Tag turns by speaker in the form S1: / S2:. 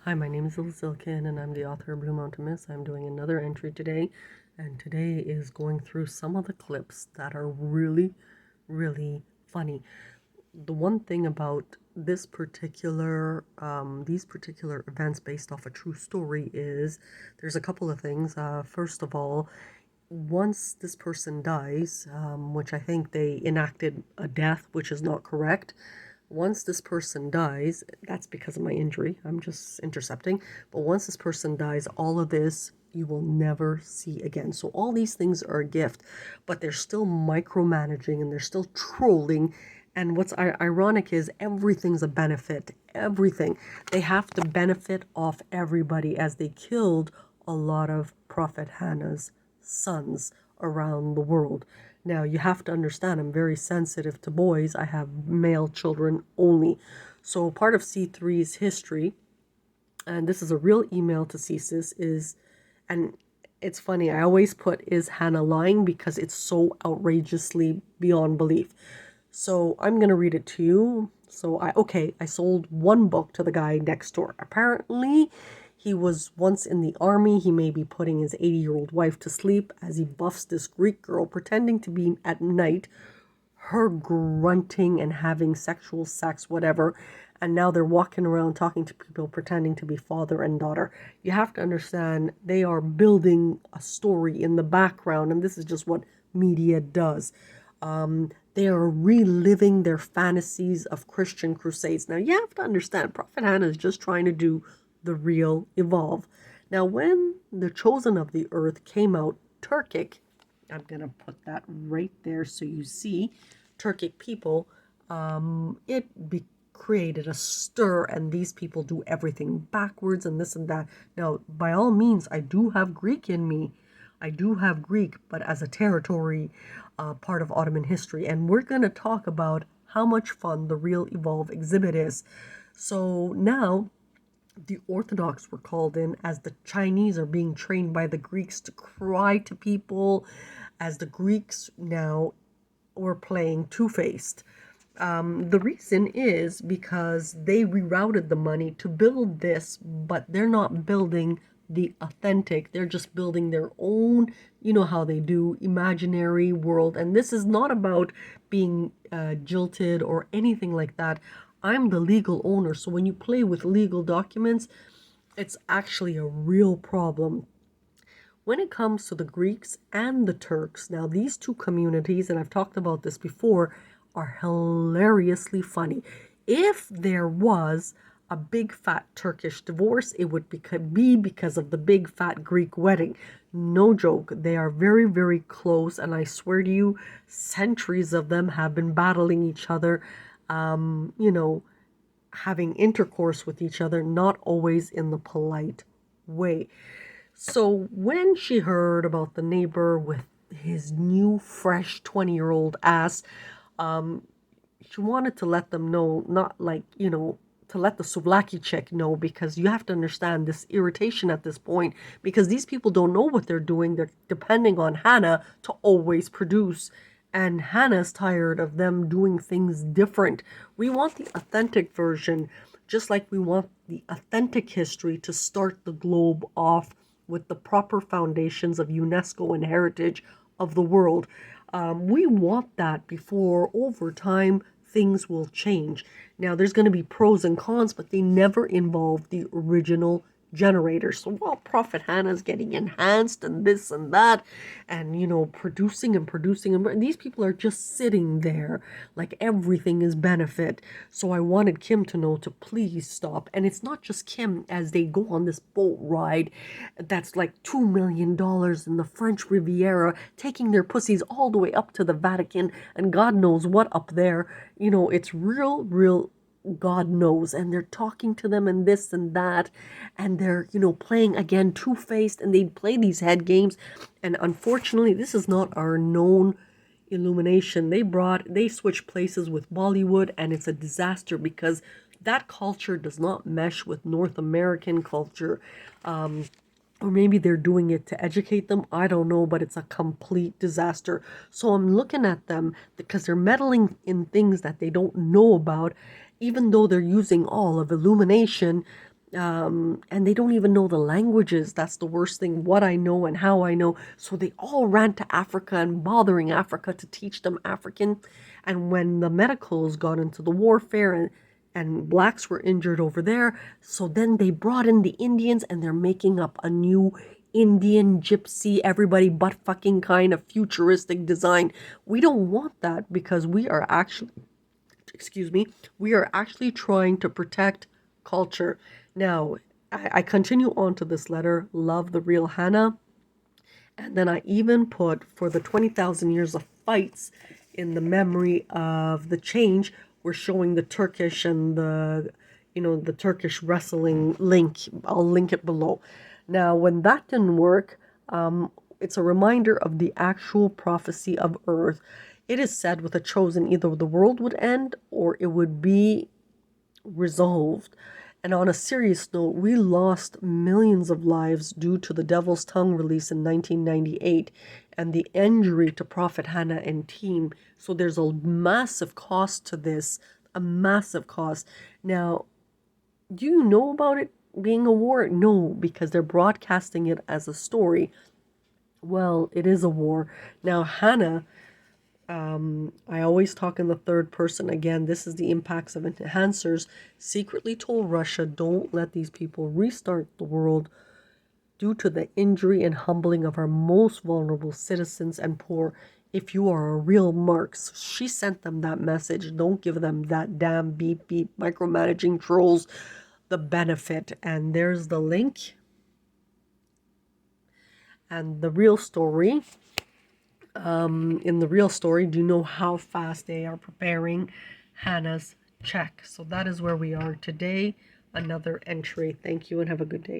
S1: Hi, my name is Zilkin, and I'm the author of Blue Mountain Mist. I'm doing another entry today, and today is going through some of the clips that are really, really funny. The one thing about these particular events based off a true story is there's a couple of things. First of all, once this person dies, which I think they enacted a death, which is not correct. Once this person dies, that's because of my injury. I'm just intercepting. But once this person dies, all of this you will never see again. So all these things are a gift, but they're still micromanaging and they're still trolling. And what's ironic is everything's a benefit. Everything. They have to benefit off everybody as they killed a lot of Prophet Hannah's sons around the world. Now, you have to understand, I'm very sensitive to boys. I have male children only. So, part of C3's history, and this is a real email to CSIS, and it's funny, I always put, is Hannah lying? Because it's so outrageously beyond belief. So, I'm going to read it to you. So, I sold one book to the guy next door. Apparently, he was once in the army. He may be putting his 80-year-old wife to sleep as he buffs this Greek girl, pretending to be at night, her grunting and having sexual sex, whatever. And now they're walking around talking to people, pretending to be father and daughter. You have to understand, they are building a story in the background, and this is just what media does. They are reliving their fantasies of Christian crusades. Now, you have to understand, Prophet Hannah is just trying to do the real evolve. Now, when the Chosen of the Earth came out, Turkic, I'm going to put that right there so you see, Turkic people, created a stir, and these people do everything backwards and this and that. Now, by all means, I do have Greek in me. I do have Greek, but as a territory, part of Ottoman history. And we're going to talk about how much fun the real Evolve exhibit is. So now, the Orthodox were called in as the Chinese are being trained by the Greeks to cry to people, as the Greeks now were playing two-faced. The reason is because they rerouted the money to build this, but they're not building the authentic. They're just building their own, you know how they do, imaginary world. And this is not about being jilted or anything like that. I'm the legal owner. So when you play with legal documents, it's actually a real problem. When it comes to the Greeks and the Turks, now these two communities, and I've talked about this before, are hilariously funny. If there was a big fat Turkish divorce, it would be because of the big fat Greek wedding. No joke. They are very, very close, and I swear to you, centuries of them have been battling each other, you know, having intercourse with each other, not always in the polite way. So when she heard about the neighbor with his new, fresh 20-year-old ass, um, she wanted to let them know, not like, to let the Souvlaki chick know, because you have to understand this irritation at this point, because these people don't know what they're doing. They're depending on Hannah to always produce. And Hannah's tired of them doing things different. We want the authentic version, just like we want the authentic history to start the globe off with the proper foundations of UNESCO and heritage of the world. We want that before, over time, things will change. Now, there's going to be pros and cons, but they never involve the original generator. So while Prophet Hannah's getting enhanced and this and that, and producing and producing, and these people are just sitting there like everything is benefit. So I wanted Kim to know to please stop. And it's not just Kim, as they go on this boat ride that's like $2 million in the French Riviera, taking their pussies all the way up to the Vatican and God knows what up there. It's real God knows, and they're talking to them and this and that, and they're playing again two-faced, and they play these head games. And unfortunately, this is not our known Illumination. They switched places with Bollywood, and it's a disaster because that culture does not mesh with North American culture. Or maybe they're doing it to educate them. I don't know, but it's a complete disaster. So I'm looking at them because they're meddling in things that they don't know about, even though they're using all of Illumination. And they don't even know the languages. That's the worst thing, what I know and how I know. So they all ran to Africa and bothering Africa to teach them African. And when the medicals got into the warfare and blacks were injured over there, so then they brought in the Indians and they're making up a new Indian, gypsy, everybody butt fucking kind of futuristic design. We don't want that because we are actually, excuse me, we are actually trying to protect culture. Now, I continue on to this letter, love the real Hannah. And then I even put for the 20,000 years of fights in the memory of the change, we're showing the Turkish and the Turkish wrestling link. I'll link it below. Now, when that didn't work, it's a reminder of the actual prophecy of earth. It is said with a chosen, either the world would end or it would be resolved. And on a serious note, we lost millions of lives due to the Devil's Tongue release in 1998 and the injury to Prophet Hannah and team. So there's a massive cost to this, a massive cost. Now, do you know about it being a war? No, because they're broadcasting it as a story. Well, it is a war. Now, Hannah, I always talk in the third person. Again, this is the impacts of enhancers. Secretly told Russia, don't let these people restart the world due to the injury and humbling of our most vulnerable citizens and poor. If you are a real Marx, she sent them that message. Don't give them that damn beep beep micromanaging trolls the benefit. And there's the link. And the real story. In the real story, do you know how fast they are preparing Hannah's check? So that is where we are today. Another entry. Thank you and have a good day.